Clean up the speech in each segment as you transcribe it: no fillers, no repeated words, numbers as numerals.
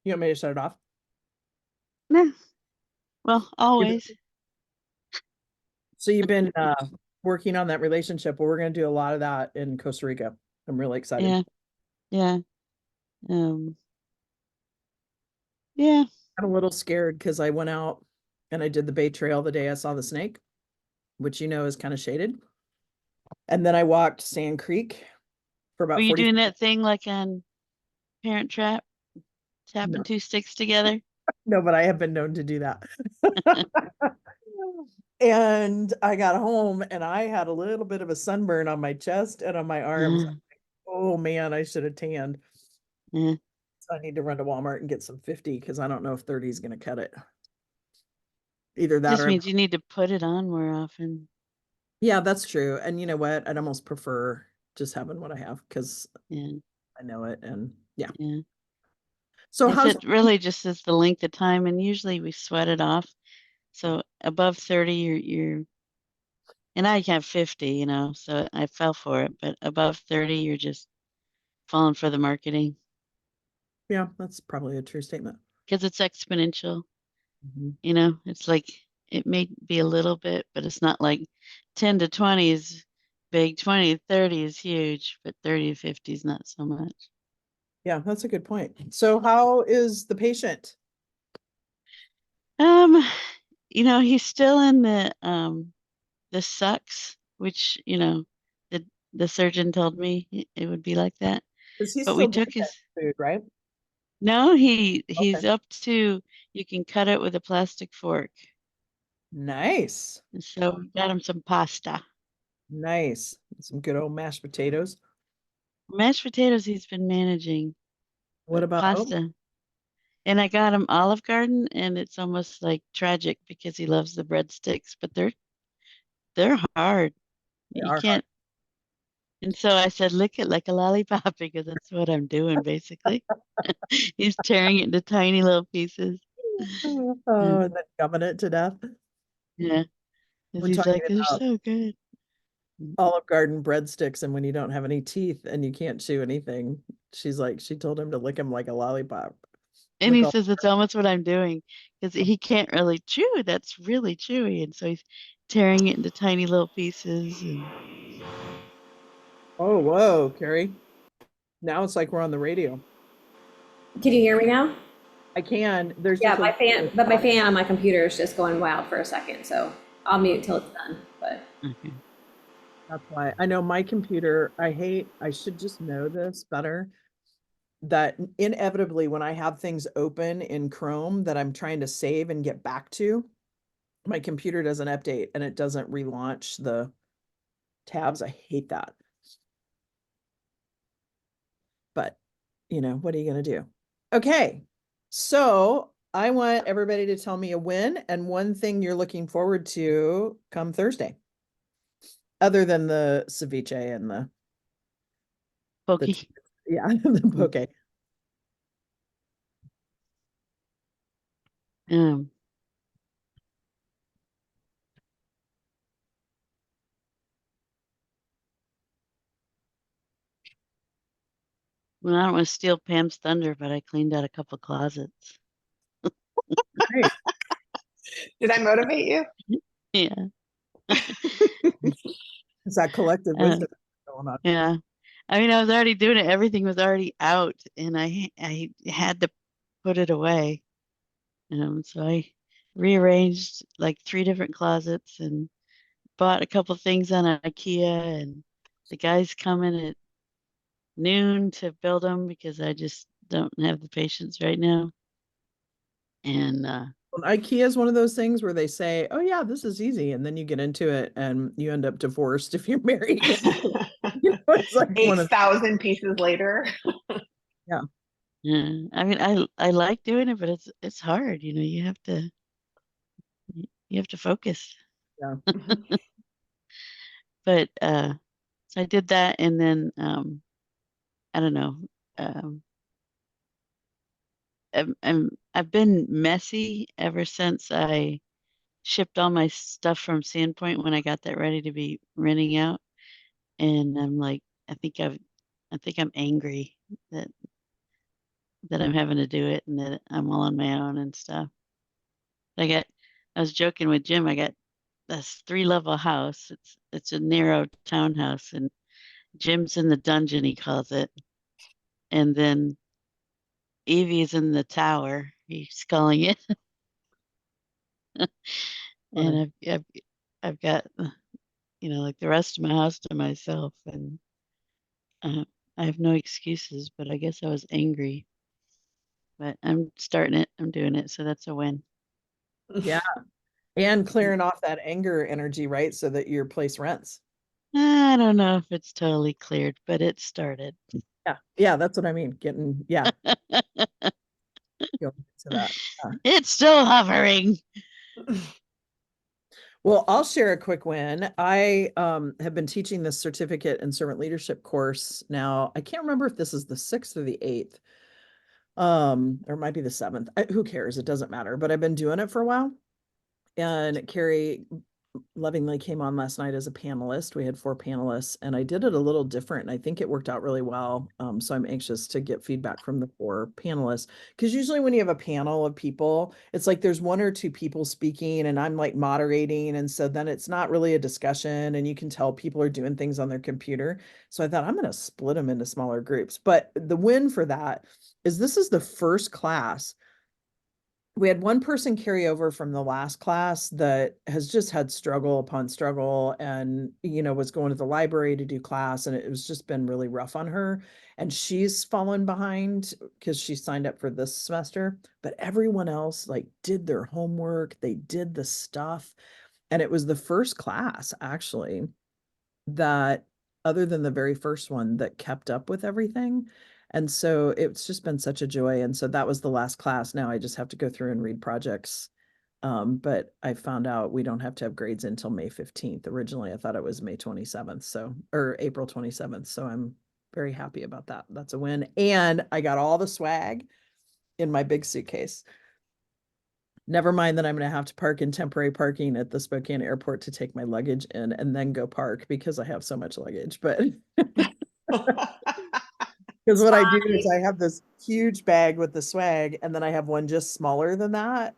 You want me to shut it off? No. Well, always. So you've been working on that relationship. Well, we're going to do a lot of that in Costa Rica. I'm really excited. Yeah. Yeah. Um, yeah. I'm a little scared because I went out and I did the Bay Trail the day I saw the snake, which is kind of shaded. And then I walked Sand Creek for Were about you 40. doing that thing like on Parent Trap, tapping No, two sticks together? no, but I have been known to do that. And I got home and I had a little bit of a sunburn on my chest and on my arms. Uh, Oh man, I should have tanned. yeah. So I need to run to Walmart and get some 50 because I don't know if 30 is going to cut it. Either that Just or means you need to put it on more often. yeah, that's true. And you know what? I'd almost prefer just having what I have because Yeah. I know it. And yeah. Yeah. So If how's it really just is the length of time, and usually we sweat it off. So above 30, and I have 50, so I fell for it. But above 30, you're just falling for the marketing yeah, that's probably a true statement. because it's exponential. Mhm. It's like it may be a little bit, but it's not like 10 to 20 is big, 20 to 30 is huge, but 30 to 50 is not so much. Yeah, that's a good point. So how is the patient? Um, he's still in the sucks, which, the surgeon told me it would be like that. Is he But we still doing took his, that food, right? no, he's Okay. up to, you can cut it with a plastic fork. Nice. And so we got him some pasta. Nice. Some good old mashed potatoes. Mashed potatoes he's been managing, What but about oat? pasta. And I got him Olive Garden, and it's almost like tragic because he loves the breadsticks, but they're hard. They You are hard. can't. And so I said, lick it like a lollipop because that's what I'm doing basically. He's tearing it into tiny little pieces. Oh, Mm, and then gumming it to death. yeah, because We're he's talking like, they're about so good. Olive Garden breadsticks, and when you don't have any teeth and you can't chew anything, she told him to lick him like a lollipop. And Lick he all. says it's almost what I'm doing because he can't really chew. That's really chewy. And so he's tearing it into tiny little pieces. And Oh, whoa, Carrie. Now it's like we're on the radio. Can you hear me now? I can. There's Yeah, just a my little bit fan, of but my static. fan on my computer is just going wild for a second, so I'll mute till it's done. But okay. That's why I know my computer, I should just know this better. That inevitably, when I have things open in Chrome that I'm trying to save and get back to, my computer doesn't update and it doesn't relaunch the tabs. I hate that. But, what are you going to do? Okay. So I want everybody to tell me a win and one thing you're looking forward to come Thursday, other than the ceviche and the Pokey. yeah, the poke. Um, well, I don't want to steal Pam's thunder, but I cleaned out a couple closets. Nice. Did I motivate you? Yeah. It's that collective Uh, wisdom going on. yeah. I mean, I was already doing it. Everything was already out, and I had to put it away. So I rearranged like three different closets and bought a couple things on IKEA, and the guy's coming at noon to build them because I just don't have the patience right now. And Well, IKEA is one of those things where they say, "Oh yeah, this is easy," and then you get into it and you end up divorced if you're married. It's like one of 8,000 pieces later. yeah, yeah, I mean, I like doing it, but it's hard. You have to focus. yeah. But so I did that, and then I don't know. Um, I've been messy ever since I shipped all my stuff from Sandpoint when I got that ready to be renting out. And I'm like, I think I'm angry that that I'm having to do it and that I'm all on my own and stuff. I was joking with Jim, I got this 3-level house. It's a narrow townhouse and Jim's in the dungeon, he calls it. And then Evie's in the tower. He's calling it. And I've got, like the rest of my house to myself, and I have no excuses, but I guess I was angry. But I'm starting it. I'm doing it. So that's a win. Yeah. And clearing off that anger energy, right? So that your place rents. I don't know if it's totally cleared, but it started. Yeah. Yeah. That's what I mean. Yeah. Go to that. It's still hovering. Well, I'll share a quick win. I have been teaching this certificate in servant leadership course now. I can't remember if this is the 6th or the 8th. Or it might be the 7th. Who cares? It doesn't matter. But I've been doing it for a while. And Carrie lovingly came on last night as a panelist. We had 4 panelists, and I did it a little different, and I think it worked out really well. So I'm anxious to get feedback from the 4 panelists, because usually when you have a panel of people, it's like there's 1 or 2 people speaking and I'm like moderating, and so then it's not really a discussion, and you can tell people are doing things on their computer. So I thought I'm going to split them into smaller groups. But the win for that is this is the first class. We had 1 person carry over from the last class that has just had struggle upon struggle, and, was going to the library to do class, and it was just been really rough on her. And she's fallen behind because she signed up for this semester, but everyone else like did their homework, they did the stuff. And it was the first class actually that, other than the very first one, that kept up with everything. And so it's just been such a joy. And so that was the last class. Now I just have to go through and read projects. But I found out we don't have to have grades until May 15th. Originally, I thought it was May 27th. Or April 27th. So I'm very happy about that. That's a win. And I got all the swag in my big suitcase. Never mind that I'm going to have to park in temporary parking at the Spokane airport to take my luggage in and then go park because I have so much luggage. But because what I do is I have this huge bag with the swag, and then I have one just smaller than that.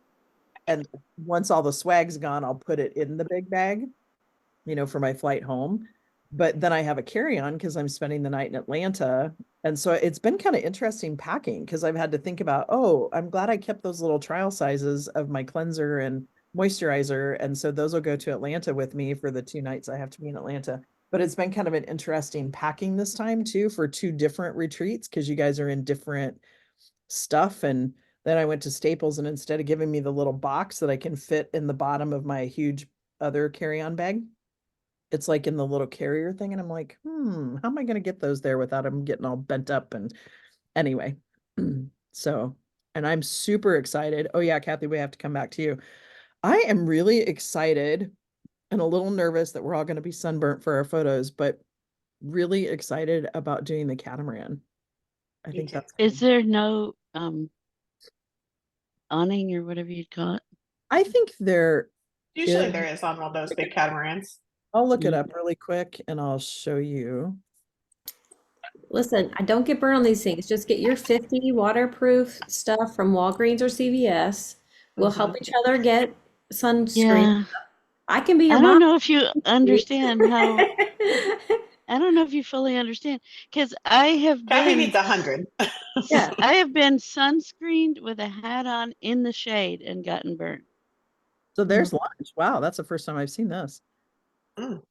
And once all the swag's gone, I'll put it in the big bag, for my flight home. But then I have a carry-on because I'm spending the night in Atlanta. And so it's been kind of interesting packing, because I've had to think about, I'm glad I kept those little trial sizes of my cleanser and moisturizer. And so those will go to Atlanta with me for the 2 nights I have to be in Atlanta. But it's been kind of an interesting packing this time too, for 2 different retreats, because you guys are in different stuff. And then I went to Staples, and instead of giving me the little box that I can fit in the bottom of my huge other carry-on bag, it's like in the little carrier thing. And I'm like, how am I going to get those there without them getting all bent up? And anyway, so, and I'm super excited. Oh yeah, Kathy, we have to come back to you. I am really excited and a little nervous that we're all going to be sunburnt for our photos, but really excited about doing the catamaran. I think that's. Is there no awning or whatever you'd call it? I think there. Usually there is on all those big catamarans. I'll look it up really quick and I'll show you. Listen, I don't get burned on these things. Just get your 50 waterproof stuff from Walgreens or CVS. We'll help each other get sunscreen. Yeah. I can be your I mom. don't know if you understand how. I don't know if you fully understand, because I have Kathy been. needs 100. Yeah. I have been sunscreened with a hat on in the shade and gotten burnt. So there's lunch. Wow, that's the first time I've seen this. Mm.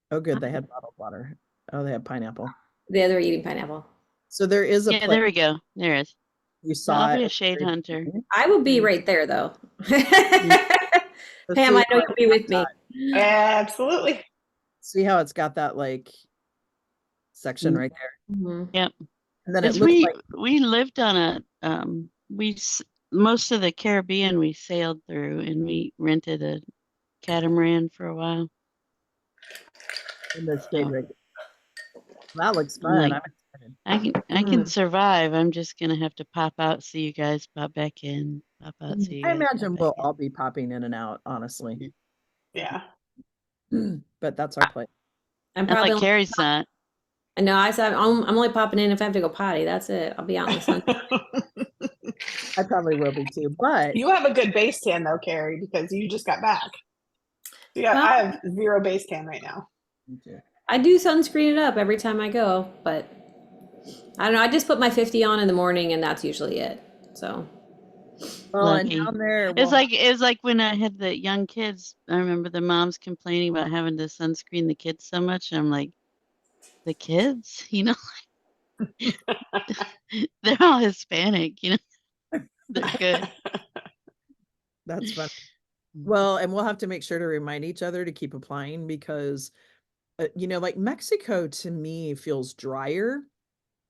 Oh, good. They had bottled water. Oh, they had pineapple. Yeah, they're eating pineapple. So there is a Yeah, place. there we go. There is. You saw I'll be it. a shade hunter. I will be right there though. Pam, I know you'll be with me. Absolutely. See how it's got that like section right there. Mhm. Yep. And then it Because looks we like we lived on a most of the Caribbean we sailed through, and we rented a catamaran for a while. in the shade right there. That looks I'm fun. like, I'm excited. I can survive. I'm just gonna have to pop out, see you guys, pop back in, pop out, see you I guys. imagine pop we'll back in. all be popping in and out, honestly. Yeah. But that's our play. I'm Not probably like Carrie's not. I know. I said I'm only popping in if I have to go potty. That's it. I'll be out in the sun. I probably will be too, but You have a good base tan though, Carrie, because you just got back. Yeah, Well, I have 0 base tan right now. I do sunscreen it up every time I go, but I don't know. I just put my 50 on in the morning, and that's usually it. So well, and Lucky. down there, It's we'll like it was like when I had the young kids. I remember the moms complaining about having to sunscreen the kids so much. And I'm like, the kids, they're all Hispanic, they're good. that's fun. Well, and we'll have to make sure to remind each other to keep applying because, like Mexico to me feels drier,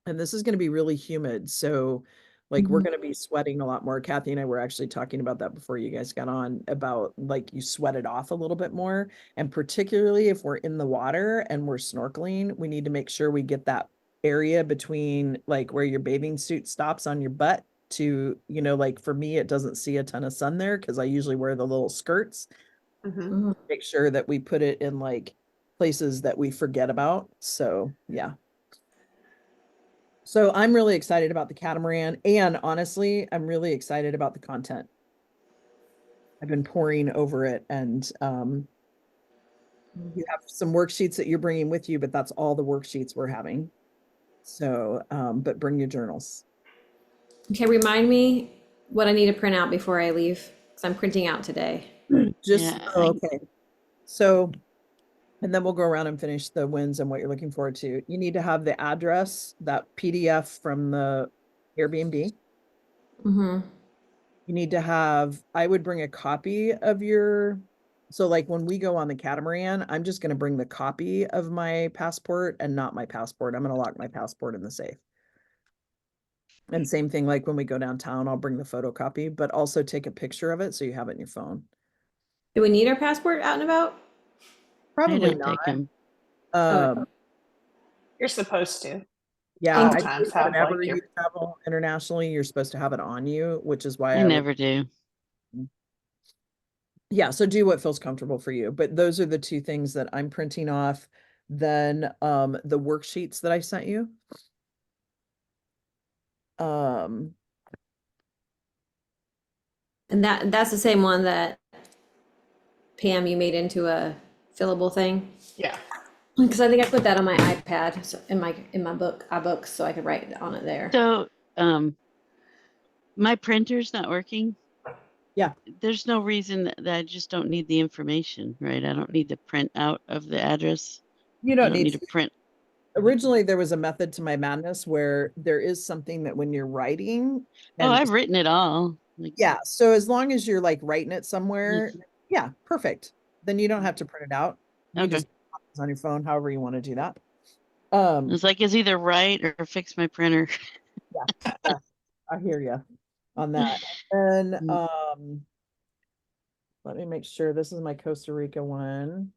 and this is going to be really humid. So, like, we're Mhm. going to be sweating a lot more. Kathy and I were actually talking about that before you guys got on about like you sweat it off a little bit more. And particularly if we're in the water and we're snorkeling, we need to make sure we get that area between like where your bathing suit stops on your butt to, like for me, it doesn't see a ton of sun there because I usually wear the little skirts. Mhm. Mhm. Make sure that we put it in like places that we forget about. So, yeah. So I'm really excited about the catamaran, and honestly, I'm really excited about the content. I've been poring over it, and you have some worksheets that you're bringing with you, but that's all the worksheets we're having. So, but bring your journals. Okay, remind me what I need to print out before I leave, because I'm printing out today. Just, Yeah, okay. So, and then we'll go around and finish the wins and what you're looking forward to. You need to have the address, that PDF from the Airbnb. Mm-hmm. You need to have, I would bring a copy of so like when we go on the catamaran, I'm just going to bring the copy of my passport and not my passport. I'm going to lock my passport in the safe. And same thing, like when we go downtown, I'll bring the photocopy, but also take a picture of it so you have it in your phone. Do we need our passport out and about? I Probably don't not. take them. Um, You're supposed to. yeah, Thank I you. Sometimes think have whenever like you your travel internationally, you're supposed to have it on you, which is why I I would, never do. yeah, so do what feels comfortable for you. But those are the two things that I'm printing off. Then the worksheets that I sent you. Um, And that's the same one that Pam, you made into a fillable thing. yeah. Because I think I put that on my iPad in my book, iBooks, so I could write on it there. So, my printer's not working. Yeah. There's no reason that I just don't need the information, right? I don't need to print out of the address. You I don't don't need need to. to print. Originally, there was a method to my madness where there is something that when you're writing, Oh, and I've written it all. Like, yeah, so as long as you're like writing it somewhere, yes. yeah, perfect. Then you don't have to print it out. You Okay. just on your phone, however you want to do that. It's like it's either write or fix my printer. Yeah, I hear you on that. And Mm. let me make sure this is my Costa Rica one.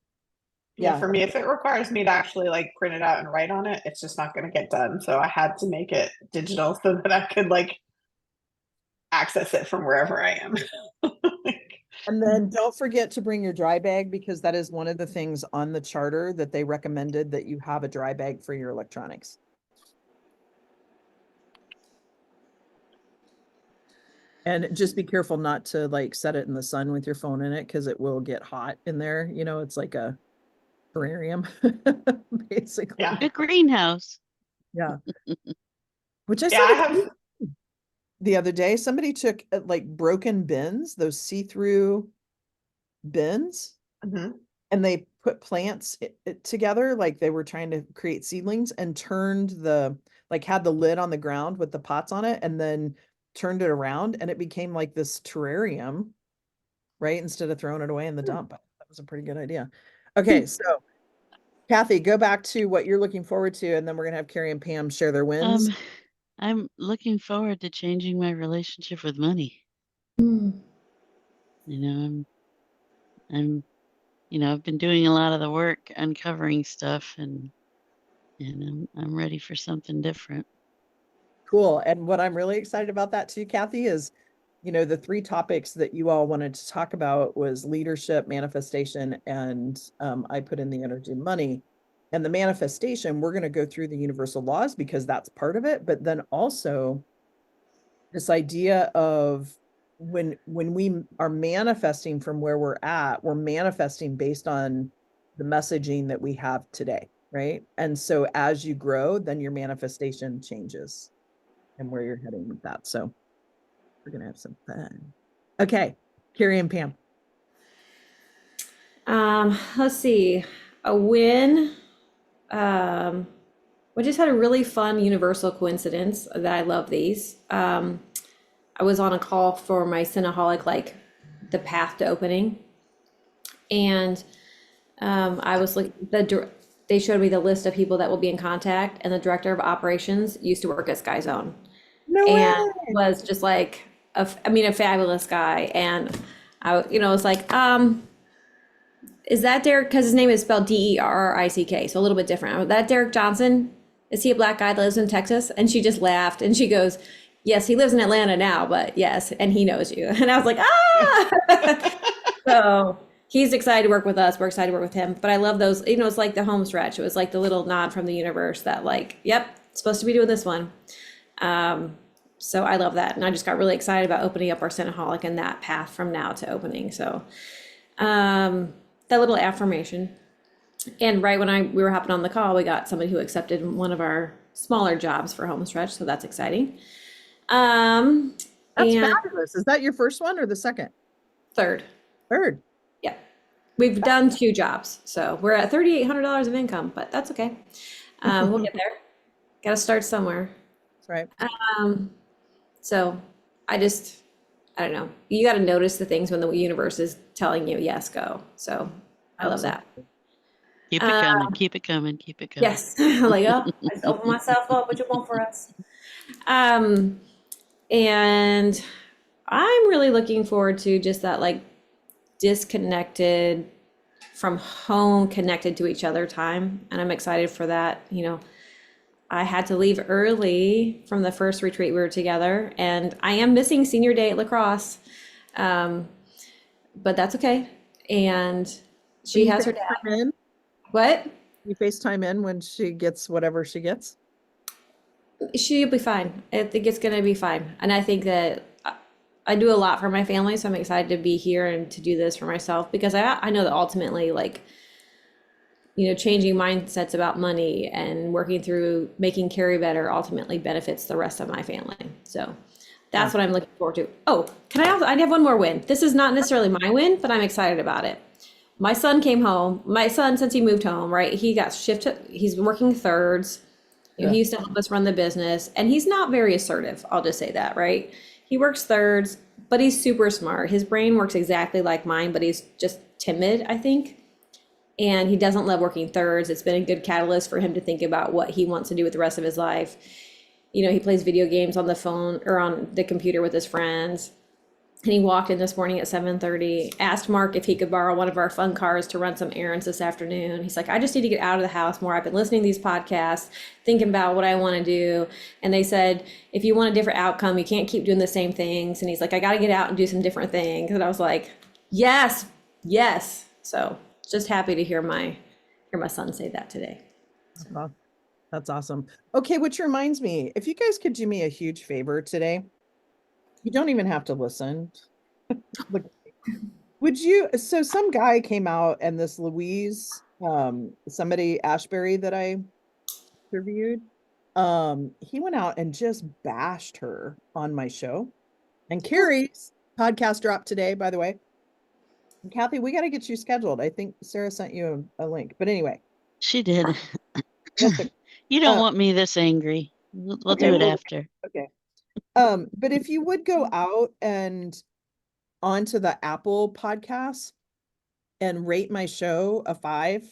Yeah, Yeah, for me, if it requires me to actually like print it out and write on it, it's just not going to get done. So I had to make it digital so that I could like access it from wherever I am. and then don't forget to bring your dry bag because that is one of the things on the charter that they recommended that you have a dry bag for your electronics. And just be careful not to like set it in the sun with your phone in it because it will get hot in there. It's like a terrarium, basically. Yeah. A greenhouse. Yeah. Which I Yeah, I saw have. the other day. Somebody took like broken bins, those see-through bins, Mhm. and they put plants together, like they were trying to create seedlings, and turned had the lid on the ground with the pots on it, and then turned it around, and it became like this terrarium, right? Instead of throwing it away in the dump. That was a pretty good idea. Okay, so Kathy, go back to what you're looking forward to, and then we're gonna have Carrie and Pam share their wins. I'm looking forward to changing my relationship with money. Mm. I've been doing a lot of the work uncovering stuff and I'm ready for something different. Cool. And what I'm really excited about that too, Kathy, is, the three topics that you all wanted to talk about was leadership, manifestation, and I put in the energy of money. And the manifestation, we're going to go through the universal laws because that's part of it. But then also this idea of when we are manifesting from where we're at, we're manifesting based on the messaging that we have today, right? And so as you grow, then your manifestation changes and where you're heading with that. So we're going to have some fun. Okay, Carrie and Pam. Let's see, a win. We just had a really fun universal coincidence that I love these. I was on a call for my Cinnaholic, like the path to opening. And I was like, they showed me the list of people that will be in contact, and the director of operations used to work at Sky Zone No and way. was just like, a fabulous guy. And was like, is that Derek? Because his name is spelled Derrick, so a little bit different. That Derek Johnson? Is he a black guy that lives in Texas? And she just laughed and she goes, yes, he lives in Atlanta now, but yes, and he knows you. And I was like, ah! So he's excited to work with us. We're excited to work with him. But I love those, it's like the home stretch. It was like the little nod from the universe that like, yep, supposed to be doing this one. So I love that. And I just got really excited about opening up our Cinnaholic and that path from now to opening. So that little affirmation. And right when we were hopping on the call, we got somebody who accepted one of our smaller jobs for home stretch. So that's exciting. That's And fabulous. Is that your first one or the second? third. Third. Yeah. We've done 2 jobs. So we're at $3,800 of income, but that's okay. We'll get there. Got to start somewhere. That's right. So I don't know. You got to notice the things when the universe is telling you, yes, go. So I love that. Keep it coming, keep it coming, keep it coming. Yes. Like, oh, I just open myself up. What you want for us? And I'm really looking forward to just that, like, disconnected from home, connected to each other time. And I'm excited for that. I had to leave early from the first retreat we were together, and I am missing senior day at lacrosse. But that's okay. And she has her dad. FaceTime in? What? You FaceTime in when she gets whatever she gets? She'll be fine. I think it's going to be fine. And I think that I do a lot for my family, so I'm excited to be here and to do this for myself, because I know that ultimately, like, changing mindsets about money and working through making Carrie better ultimately benefits the rest of my family. So that's what I'm looking forward to. Oh, I have one more win. This is not necessarily my win, but I'm excited about it. My son came home. My son, since he moved home, right, he got shifted. He's working thirds. He used to help us run the business, and he's not very assertive. I'll just say that, right? He works thirds, but he's super smart. His brain works exactly like mine, but he's just timid, I think. And he doesn't love working thirds. It's been a good catalyst for him to think about what he wants to do with the rest of his life. He plays video games on the phone or on the computer with his friends. And he walked in this morning at 7:30, asked Mark if he could borrow one of our fun cars to run some errands this afternoon. He's like, I just need to get out of the house more. I've been listening to these podcasts, thinking about what I want to do. And they said, if you want a different outcome, you can't keep doing the same things. And he's like, I got to get out and do some different things. And I was like, yes, yes. So just happy to hear my son say that today. Wow. That's awesome. Okay, which reminds me, if you guys could do me a huge favor today, you don't even have to listen. Would you, so some guy came out, and this Louise, somebody Ashbury that I interviewed, he went out and just bashed her on my show. And Carrie's podcast dropped today, by the way. And Kathy, we got to get you scheduled. I think Sarah sent you a link, but anyway. She did. That's okay. You don't want me this angry. We'll Okay, do it well, after. Okay. But if you would go out and onto the Apple podcast and rate my show a 5,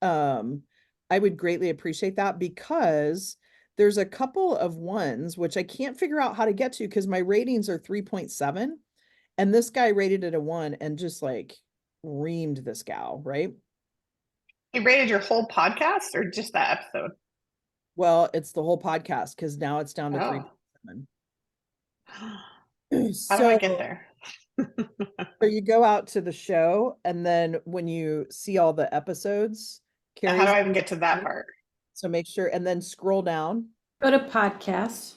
I would greatly appreciate that, because there's a couple of ones which I can't figure out how to get to because my ratings are 3.7, and this guy rated it a 1 and just like reamed this gal, right? You rated your whole podcast or just that episode? Well, it's the whole podcast because now it's down to Oh. 3.7. How do I get there? So you go out to the show, and then when you see all the episodes, How do Carrie's, I even get to that part? so make sure, and then scroll down. Go to podcasts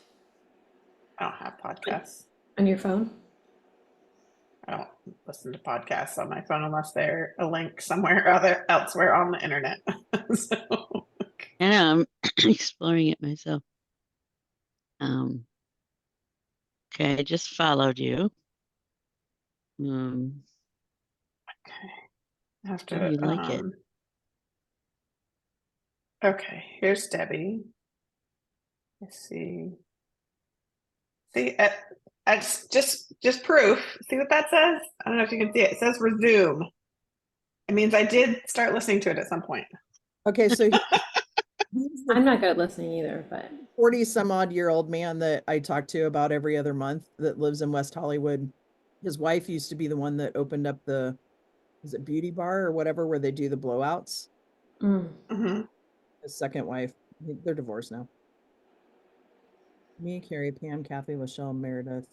I don't have podcasts. on your phone. I don't listen to podcasts on my phone unless they're a link somewhere other elsewhere on the internet. So, I know, I'm exploring it myself. Okay, I just followed you. okay. I have How do you to, like it? okay, here's Debbie. Let's see. See, it's just proof. See what that says? I don't know if you can see it. It says resume. It means I did start listening to it at some point. Okay, so he's the I'm not good at listening either, but 40 some odd year old man that I talk to about every other month that lives in West Hollywood. His wife used to be the one that opened up is it Beauty Bar or whatever, where they do the blowouts? Hmm. His second wife, they're divorced now. Me, Carrie, Pam, Kathy, Lachelle, Meredith.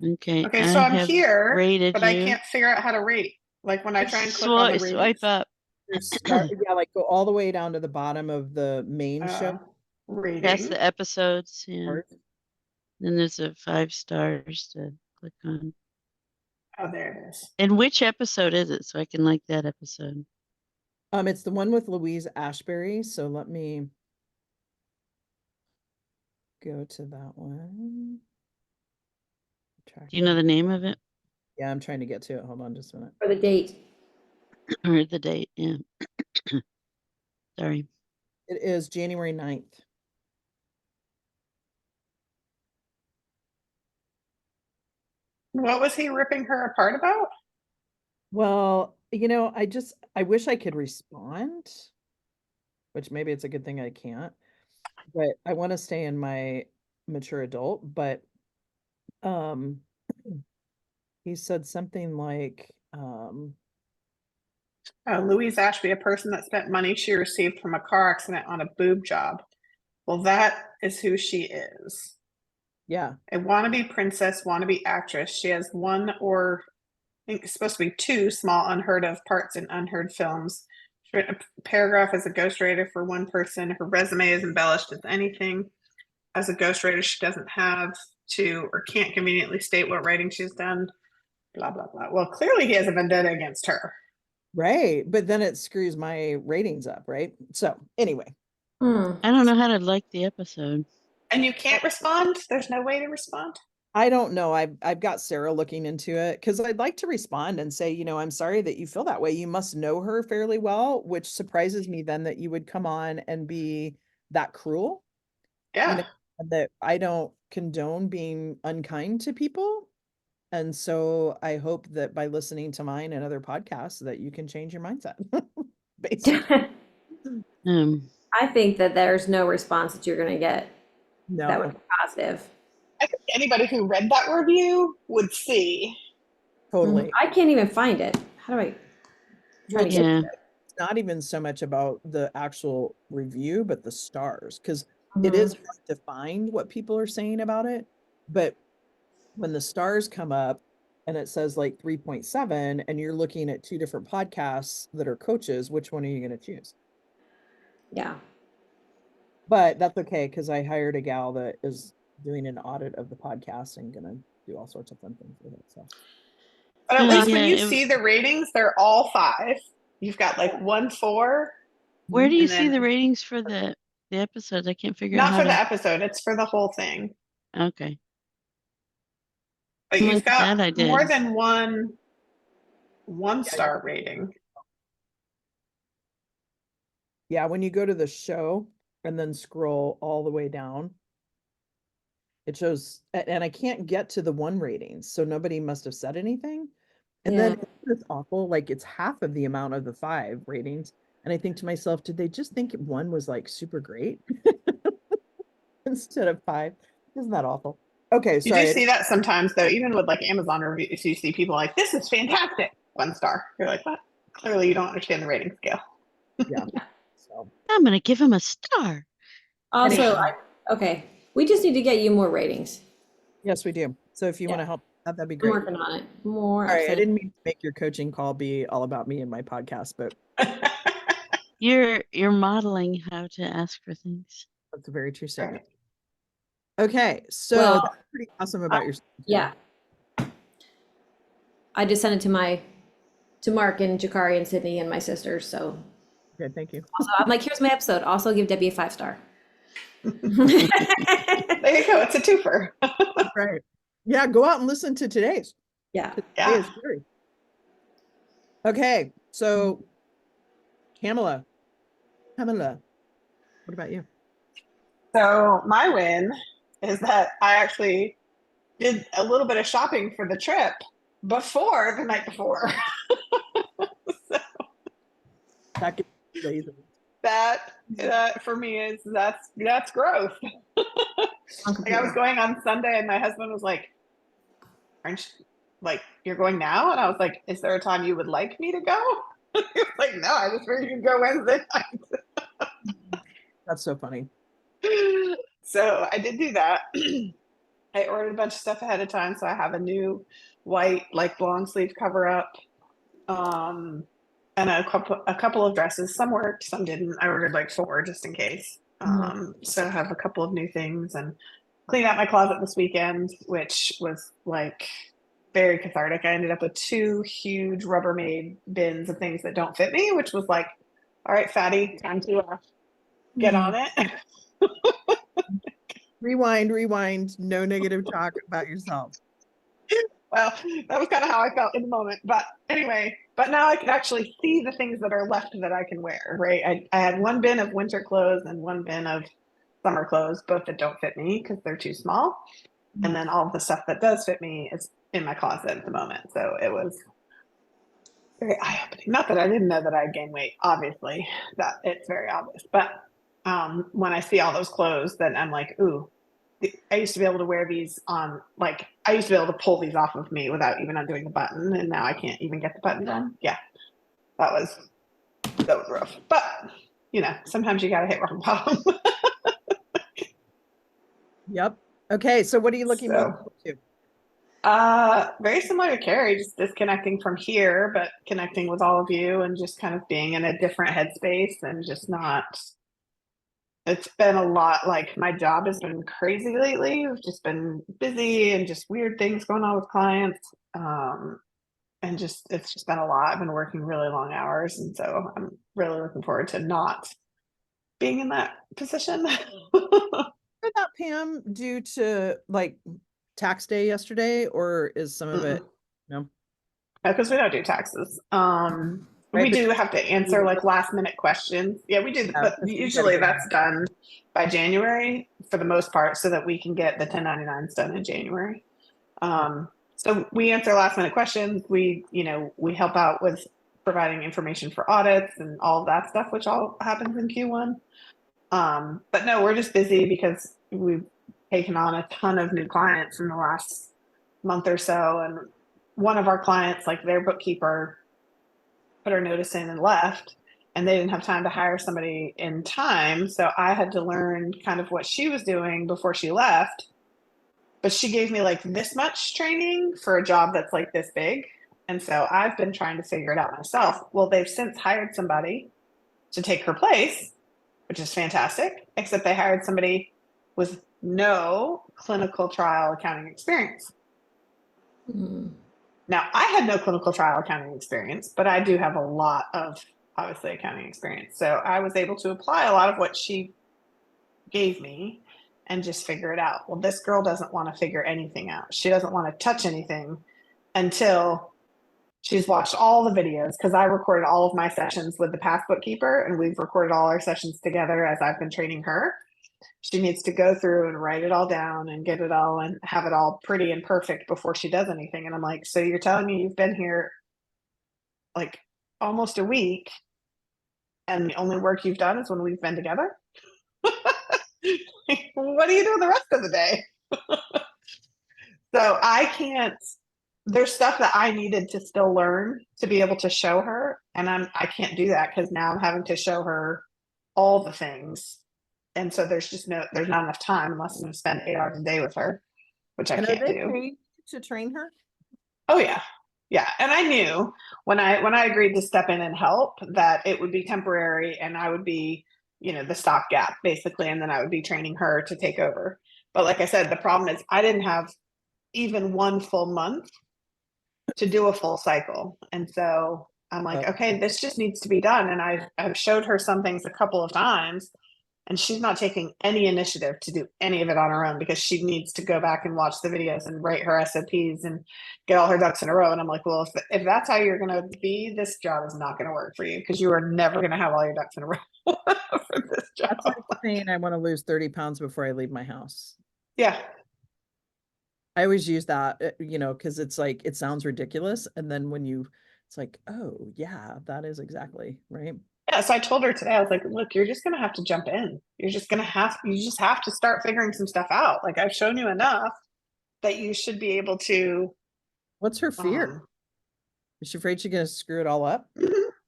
Okay, Okay, I so I'm have here, rated but you. I can't figure out how to rate. Like when I try and click on the Swipe ratings. up. Yeah, like go all the way down to the bottom of the main show. Past Rating. the episodes, yeah. part. Then there's a 5 stars to click on. Oh, there it is. And which episode is it? So I can like that episode. It's the one with Louise Ashbury. So let me go to that one. Do you know the name of it Yeah, I'm trying to get to it. Hold on just a minute. for the date. or the date? Yeah. Sorry. It is January 9th. What was he ripping her apart about? Well, I wish I could respond, which maybe it's a good thing I can't, but I want to stay in my mature adult, but um he said something like Louise Ashby, a person that spent money she received from a car accident on a boob job. Well, that is who she is. yeah, A wannabe princess, wannabe actress. She has one or I think it's supposed to be 2 small unheard of parts in unheard films. She wrote a paragraph as a ghostwriter for one person. Her resume is embellished as anything. As a ghostwriter, she doesn't have to or can't conveniently state what writing she's done. Blah, blah, blah. Well, clearly he has a vendetta against her. right, but then it screws my ratings up, right? So anyway, Hmm. I don't know how to like the episode. And you can't respond? There's no way to respond? I don't know. I've got Sarah looking into it because I'd like to respond and say, I'm sorry that you feel that way. You must know her fairly well, which surprises me then that you would come on and be that cruel. Yeah. And that I don't condone being unkind to people. And so I hope that by listening to mine and other podcasts that you can change your mindset. Basically. Um, I think that there's no response that you're going to get that would No, be positive. I think anybody who read that review would see. totally. I can't even find it. How do I try to get yeah. It's not even so much about the actual review, but the stars, because it is hard to find what people are saying about it. But when the stars come up and it says like 3.7, and you're looking at 2 different podcasts that are coaches, which one are you going to choose? Yeah. But that's okay because I hired a gal that is doing an audit of the podcast and gonna do all sorts of fun things with it. So But at Oh, least when yeah, you see the ratings, they're all 5. You've got like 1 4. Where do you And see the then- ratings for the episodes? I can't figure out Not how for the to. episode, it's for the whole thing. Okay. But Like you've got that I did. more than one star rating. yeah, when you go to the show and then scroll all the way down, it shows, and I can't get to the 1 ratings, so nobody must have said anything. And then it's awful, like it's half of the amount of the 5 ratings. And I think to myself, did they just think 1 was like super great instead of 5? Isn't that awful? Okay, You sorry. do see that sometimes though, even with like Amazon reviews, you see people like, this is fantastic, 1 star. You're like, what? Clearly you don't understand the rating scale. Yeah. So I'm gonna give him a star. Also, Anyway. okay, we just need to get you more ratings. yes, we do. So if you want to help, that'd be I'm great. working on it. More. All right, I episodes. didn't mean to make your coaching call be all about me and my podcast, but You're modeling how to ask for things. That's a very true statement. Right. Okay, so Well, that's pretty awesome about your. Yeah. I just sent it to Mark and Jakari and Sydney and my sisters. So Okay, thank you. also, I'm like, here's my episode. Also give Debbie a 5-star. There you go. It's a twofer. Right. Yeah, go out and listen to today's. Yeah. Today Yeah. is great. Okay, so Pamela, what about you? So my win is that I actually did a little bit of shopping for the trip before the night before. So That gets lazy. that for me is that's growth. Like I was going on Sunday and my husband was like, "Aren't you, like you're going now?" And I was like, "Is there a time you would like me to go?" He was like, "No, I just figured you'd go Wednesday night." That's so funny. So I did do that. I ordered a bunch of stuff ahead of time, so I have a new white like long sleeve cover up, and a couple of dresses. Some worked, some didn't. I ordered like 4 just in case. So I have a couple of new things and cleaned out my closet this weekend, which was like very cathartic. I ended up with 2 huge Rubbermaid bins of things that don't fit me, which was like, all right, fatty, time to get on it. Rewind. No negative talk about yourself. Well, that was kind of how I felt in the moment. But anyway, but now I can actually see the things that are left that I can wear, right? I had 1 bin of winter clothes and 1 bin of summer clothes, both that don't fit me because they're too small. And then all of the stuff that does fit me is in my closet at the moment. So it was very eye-opening. Not that I didn't know that I gained weight, obviously, that it's very obvious. But when I see all those clothes, then I'm like, ooh, I used to be able to wear these on, like, I used to be able to pull these off of me without even undoing the button, and now I can't even get the button done. Yeah, that was rough. But you know, sometimes you gotta hit rock bottom. Yep. Okay, so what are you looking So- forward to? Very similar to Carrie, just disconnecting from here, but connecting with all of you and just kind of being in a different headspace and just not. It's been a lot. Like my job has been crazy lately. We've just been busy and just weird things going on with clients. And just it's just been a lot. I've been working really long hours, and so I'm really looking forward to not being in that position. Did that, Pam, due to like tax day yesterday, or is some of it no? Because we don't do taxes. Right, We but- do have to answer like last minute questions. Yeah, we do, Yeah, but that's- usually that's done by January for the most part, so that we can get the 1099s done in January. So we answer last minute questions. We help out with providing information for audits and all of that stuff, which all happens in Q1. But no, we're just busy because we've taken on a ton of new clients in the last month or so, and one of our clients, like their bookkeeper, put her notice in and left, and they didn't have time to hire somebody in time. So I had to learn kind of what she was doing before she left. But she gave me like this much training for a job that's like this big. And so I've been trying to figure it out myself. Well, they've since hired somebody to take her place, which is fantastic, except they hired somebody with no clinical trial accounting experience. Now, I had no clinical trial accounting experience, but I do have a lot of obviously accounting experience. So I was able to apply a lot of what she gave me and just figure it out. Well, this girl doesn't want to figure anything out. She doesn't want to touch anything until she's watched all the videos, because I recorded all of my sessions with the past bookkeeper, and we've recorded all our sessions together as I've been training her. She needs to go through and write it all down and get it all and have it all pretty and perfect before she does anything. And I'm like, so you're telling me you've been here like almost a week and the only work you've done is when we've been together? What are you doing the rest of the day? So I can't, there's stuff that I needed to still learn to be able to show her. And I can't do that because now I'm having to show her all the things. And so there's not enough time unless I'm going to spend 8 hours a day with her, which I And are can't they do. paid to train her? Oh yeah. Yeah, and I knew when I agreed to step in and help that it would be temporary and I would be, the stopgap basically, and then I would be training her to take over. But like I said, the problem is I didn't have even one full month to do a full cycle. And so I'm like, okay, this just needs to be done. And I've showed her some things a couple of times, and she's not taking any initiative to do any of it on her own because she needs to go back and watch the videos and write her SOPs and get all her ducks in a row. And I'm like, well, if that's how you're going to be, this job is not going to work for you because you are never going to have all your ducks in a row for this job. That's like saying I want to lose 30 pounds before I leave my house. Yeah. I always use that, because it's like, it sounds ridiculous. And then it's like, oh yeah, that is exactly right. Yeah. So I told her today, I was like, look, you're just going to have to jump in. You just have to start figuring some stuff out. Like I've shown you enough that you should be able to. What's her fear? Is she afraid she's going to screw it all up?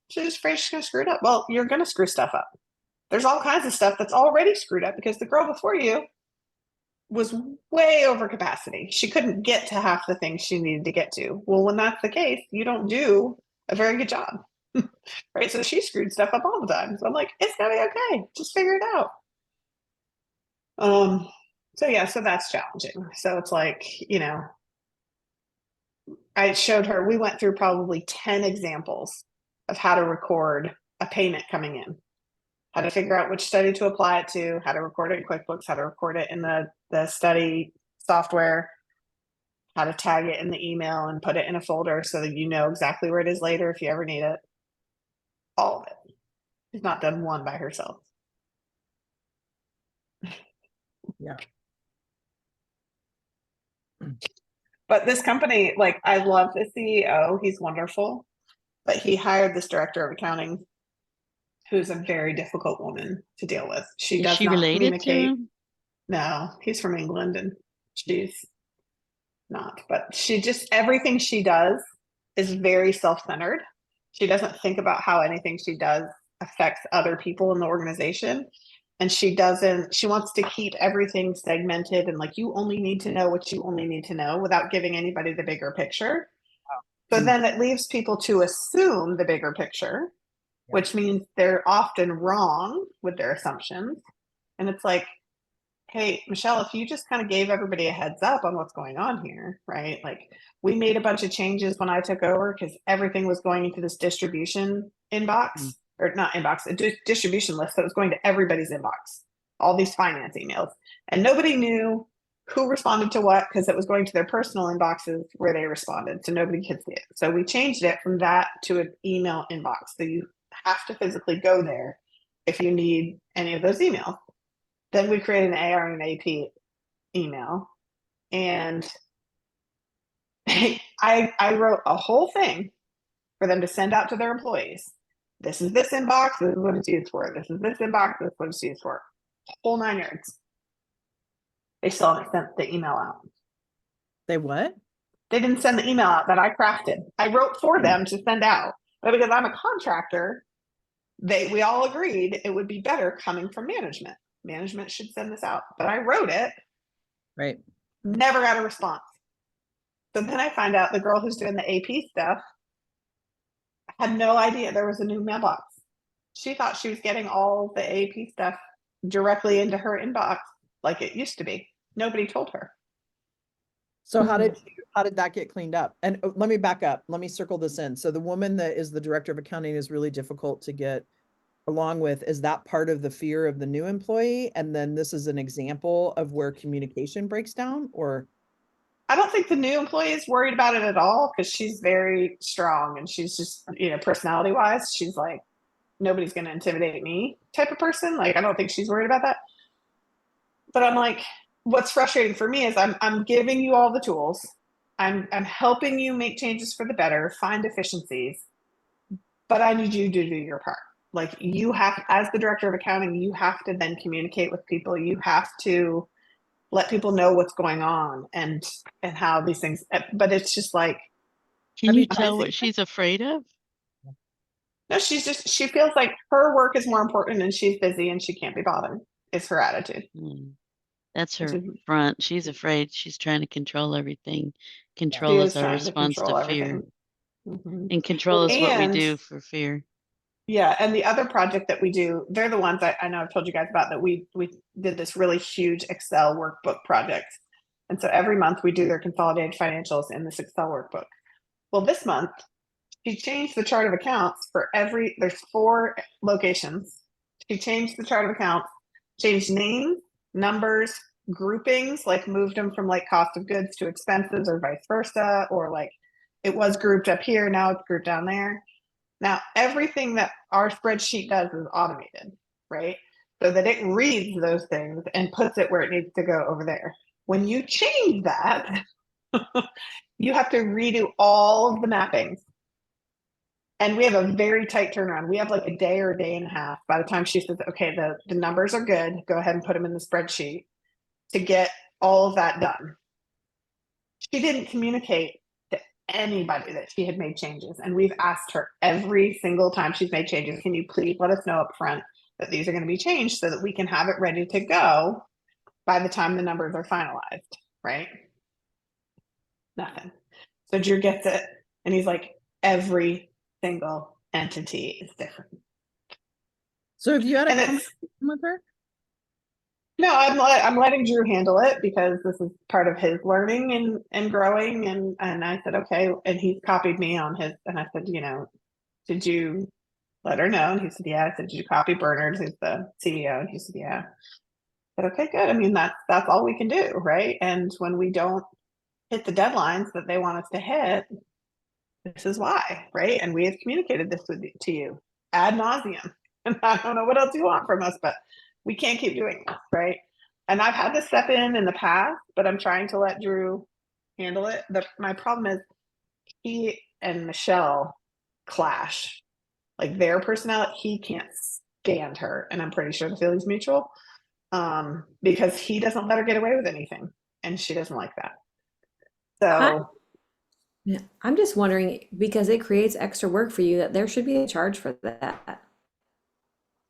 She's afraid she's going to screw it up. Well, you're going to screw stuff up. There's all kinds of stuff that's already screwed up because the girl before you was way over capacity. She couldn't get to half the things she needed to get to. Well, when that's the case, you don't do a very good job. Right? So she screwed stuff up all the time. So I'm like, it's gonna be okay. Just figure it out. So yeah, so that's challenging. So it's like, I showed her, we went through probably 10 examples of how to record a payment coming in, how to figure out which study to apply it to, how to record it in QuickBooks, how to record it in the study software, how to tag it in the email and put it in a folder so that you know exactly where it is later if you ever need it. All of it. She's not done one by herself. Yeah. But this company, like, I love the CEO. He's wonderful. But he hired this director of accounting who's a very difficult woman to deal with. She Is does she not related to communicate. him? No, he's from England and she's not. But everything she does is very self-centered. She doesn't think about how anything she does affects other people in the organization. And she wants to keep everything segmented and like, you only need to know what you only need to know without giving anybody the bigger picture. So then it leaves people to assume the bigger picture, which means they're often wrong with their assumptions. And it's like, hey, Michelle, if you just kind of gave everybody a heads up on what's going on here, right? Like we made a bunch of changes when I took over because everything was going into this distribution inbox or not inbox, a distribution list that was going to everybody's inbox, all these finance emails. And nobody knew who responded to what because it was going to their personal inboxes where they responded. So nobody could see it. So we changed it from that to an email inbox. So you have to physically go there if you need any of those emails. Then we created an AR and an AP email. And I wrote a whole thing for them to send out to their employees. This is this inbox, this is what it's used for. This is this inbox, this is what it's used for. Whole 9 yards. They still haven't sent the email out. They what? They didn't send the email out that I crafted. I wrote for them to send out. But because I'm a contractor, we all agreed it would be better coming from management. Management should send this out. But I wrote it. Right. Never got a response. So then I find out the girl who's doing the AP stuff had no idea there was a new mailbox. She thought she was getting all the AP stuff directly into her inbox like it used to be. Nobody told her. So how did that get cleaned up? And let me back up. Let me circle this in. So the woman that is the director of accounting is really difficult to get along with. Is that part of the fear of the new employee? And then this is an example of where communication breaks down, or? I don't think the new employee is worried about it at all because she's very strong and she's just, personality wise, she's like, nobody's going to intimidate me type of person. Like, I don't think she's worried about that. But I'm like, what's frustrating for me is I'm giving you all the tools. I'm helping you make changes for the better, find efficiencies, but I need you to do your part. Like you have, as the director of accounting, you have to then communicate with people. You have to let people know what's going on and how these things, but it's just like. Can you tell what she's afraid of? No, she feels like her work is more important and she's busy and she can't be bothered. It's her attitude. That's her front. She's afraid. She's trying to control everything. Control is a response to fear. Mhm. and control us what we And do for fear. yeah, and the other project that we do, they're the ones I know I've told you guys about, that we did this really huge Excel workbook project. And so every month we do their consolidated financials in this Excel workbook. Well, this month she changed the chart of accounts for there's 4 locations. She changed the chart of accounts, changed names, numbers, groupings, like moved them from like cost of goods to expenses or vice versa, or like it was grouped up here, now it's grouped down there. Now, everything that our spreadsheet does is automated, right? So that it reads those things and puts it where it needs to go over there. When you change that, you have to redo all of the mappings. And we have a very tight turnaround. We have like a day or a day and a half by the time she says, okay, the numbers are good, go ahead and put them in the spreadsheet, to get all of that done. She didn't communicate to anybody that she had made changes. And we've asked her every single time she's made changes, can you please let us know up front that these are going to be changed so that we can have it ready to go by the time the numbers are finalized, right? Nothing. So Drew gets it, and he's like, every single entity is different. So have you had a And it's, conversation with her? no, I'm letting Drew handle it because this is part of his learning and growing. And I said, okay. And he's copied me on his, and I said, did you let her know? And he said, yeah. I said, did you copy Bernard, who's the CEO? And he said, yeah. I said, okay, good. I mean, that's all we can do, right? And when we don't hit the deadlines that they want us to hit, this is why, right? And we have communicated this to you ad nauseum. And I don't know what else you want from us, but we can't keep doing this, right? And I've had to step in the past, but I'm trying to let Drew handle it. My problem is he and Michelle clash. Like their personality, he can't stand her, and I'm pretty sure the feeling's mutual, because he doesn't let her get away with anything, and she doesn't like that. So Yeah, I'm just wondering, because it creates extra work for you, that there should be a charge for that.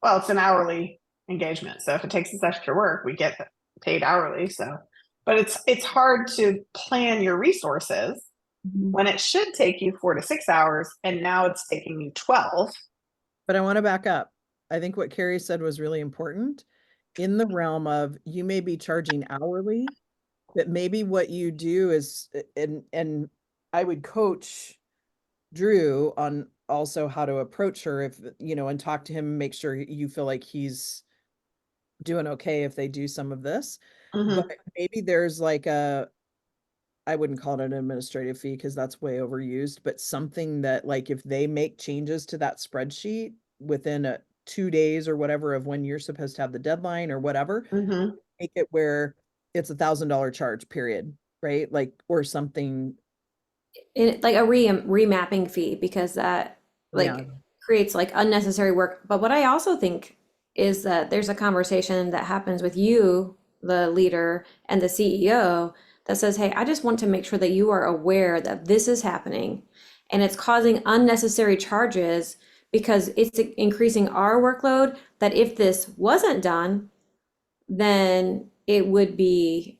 well, it's an hourly engagement, so if it takes us extra work, we get paid hourly. So, but it's hard to plan your resources when it should take you 4 to 6 hours, and now it's taking you 12. But I want to back up. I think what Carrie said was really important in the realm of you may be charging hourly, but maybe what you do is, and I would coach Drew on also how to approach her if, and talk to him, make sure you feel like he's doing okay if they do some of this. Mhm. But maybe there's like I wouldn't call it an administrative fee because that's way overused, but something that like if they make changes to that spreadsheet within 2 days or whatever of when you're supposed to have the deadline or whatever, Mhm. make it where it's $1,000 charge, period, right? Like, or something. And like a remapping fee, because that Yeah. like creates like unnecessary work. But what I also think is that there's a conversation that happens with you, the leader, and the CEO, that says, hey, I just want to make sure that you are aware that this is happening and it's causing unnecessary charges because it's increasing our workload, that if this wasn't done, then it would be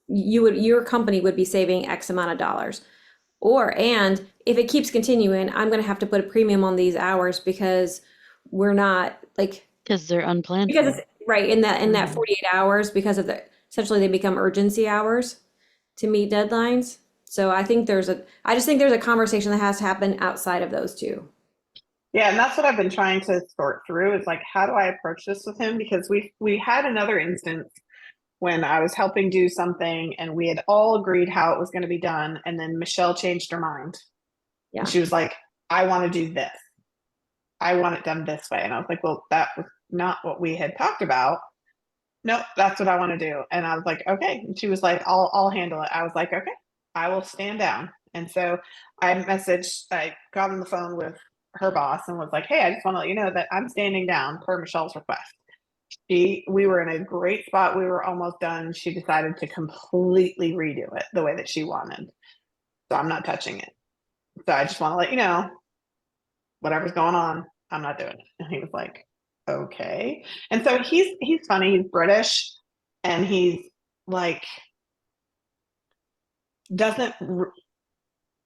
your company would be saving X amount of dollars. And if it keeps continuing, I'm going to have to put a premium on these hours because we're not like, Because they're unplanned because for. it's right in that Mhm. 48 hours, because of essentially they become urgency hours to meet deadlines. So I just think there's a conversation that has to happen outside of those two. Yeah, and that's what I've been trying to sort through, is like, how do I approach this with him? Because we had another instance when I was helping do something and we had all agreed how it was going to be done, and then Michelle changed her mind. Yeah. And she was like, I want to do this. I want it done this way. And I was like, well, that was not what we had talked about. Nope, that's what I want to do. And I was like, okay. And she was like, I'll handle it. I was like, okay, I will stand down. And so I got on the phone with her boss and was like, hey, I just want to let you know that I'm standing down per Michelle's request. We were in a great spot. We were almost done. She decided to completely redo it the way that she wanted. So I'm not touching it. So I just want to let you know, whatever's going on, I'm not doing it. And he was like, okay. And so he's funny. He's British, and he's like, doesn't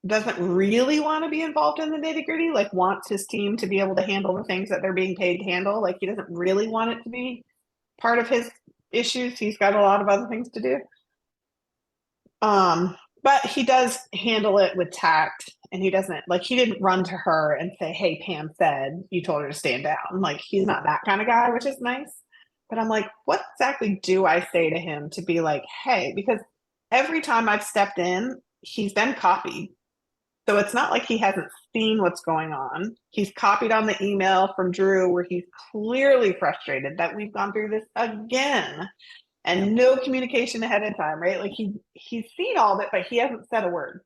doesn't really want to be involved in the nitty gritty, like wants his team to be able to handle the things that they're being paid to handle. Like he doesn't really want it to be part of his issues. He's got a lot of other things to do. But he does handle it with tact, and he doesn't, like, he didn't run to her and say, hey, Pam said you told her to stand down. Like, he's not that kind of guy, which is nice. But I'm like, what exactly do I say to him to be like, hey, because every time I've stepped in, he's been copied. So it's not like he hasn't seen what's going on. He's copied on the email from Drew where he's clearly frustrated that we've gone through this again and no communication ahead of time, right? Like he's seen all of it, but he hasn't said a word.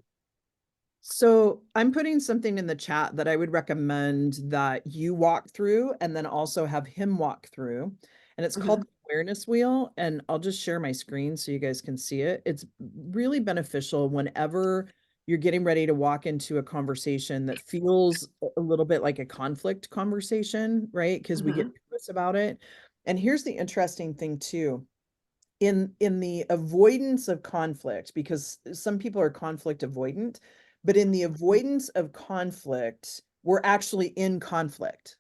So I'm putting something in the chat that I would recommend that you walk through and then also have him walk through. And it's called the awareness wheel. And I'll just share my screen so you guys can see it. It's really beneficial whenever you're getting ready to walk into a conversation that feels a little bit like a conflict conversation, right? Because we get nervous about it. And here's the interesting thing too. In the avoidance of conflict, because some people are conflict avoidant, but in the avoidance of conflict, we're actually in conflict.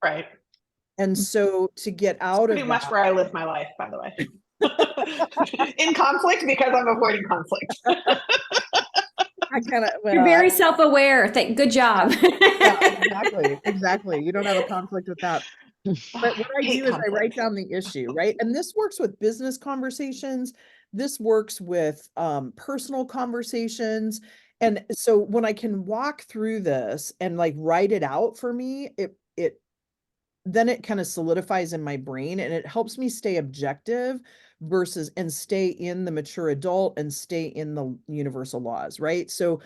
Right. And so to get out Pretty of much that, where I live my life, by the way. In conflict because I'm avoiding conflict. I kind of, You're very self-aware. Good job. yeah, exactly. You don't have a conflict with that. But what I do is I write down the issue, right? And this works with business conversations. This works with personal conversations. And so when I can walk through this and like write it out for me, then it kind of solidifies in my brain and it helps me stay objective versus and stay in the mature adult and stay in the universal laws, right? So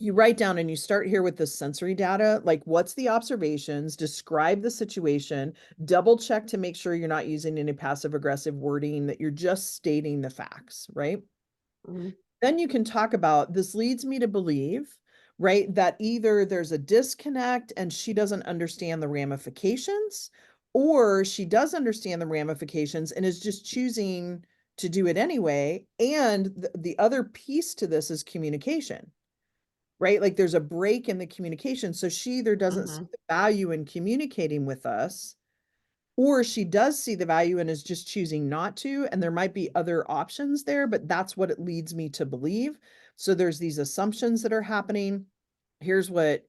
you write down and you start here with the sensory data, like what's the observations, describe the situation, double check to make sure you're not using any passive aggressive wording, that you're just stating the facts, right? Then you can talk about, this leads me to believe, right, that either there's a disconnect and she doesn't understand the ramifications, or she does understand the ramifications and is just choosing to do it anyway. And the other piece to this is communication, right? Like there's a break in the communication. So she either doesn't see the value in communicating with us, or she does see the value and is just choosing not to. And there might be other options there, but that's what it leads me to believe. So there's these assumptions that are happening. Here's what,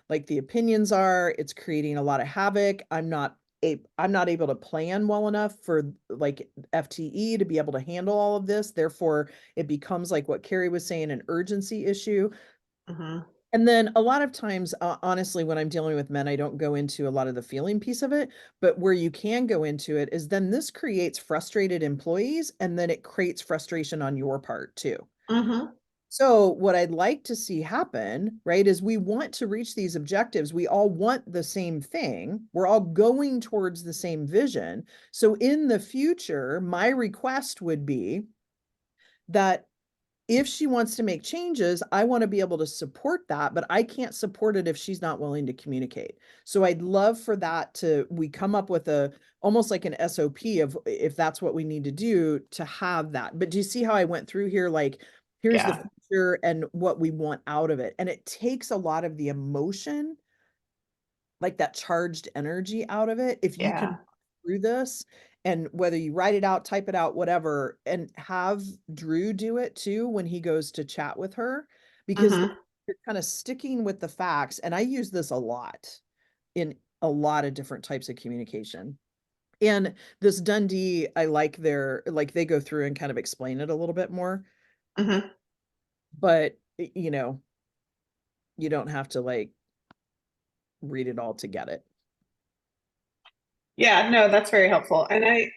like the opinions are. It's creating a lot of havoc. I'm not able to plan well enough for like FTE to be able to handle all of this. Therefore, it becomes like what Carrie was saying, an urgency issue. And then a lot of times, honestly, when I'm dealing with men, I don't go into a lot of the feeling piece of it, but where you can go into it is then this creates frustrated employees and then it creates frustration on your part too. So what I'd like to see happen, right, is we want to reach these objectives. We all want the same thing. We're all going towards the same vision. So in the future, my request would be that if she wants to make changes, I want to be able to support that, but I can't support it if she's not willing to communicate. So I'd love for that we come up with almost like an SOP of if that's what we need to do to have that. But do you see how I went through here? Like, here's the future and what we want out of it. And it takes a lot of the emotion, like that charged energy out of it. If you can through this, and whether you write it out, type it out, whatever, and have Drew do it too when he goes to chat with her, because you're kind of sticking with the facts. And I use this a lot in a lot of different types of communication. And this Dundee, I like they go through and kind of explain it a little bit more. But, you don't have to like read it all to get it. Yeah, no, that's very helpful. And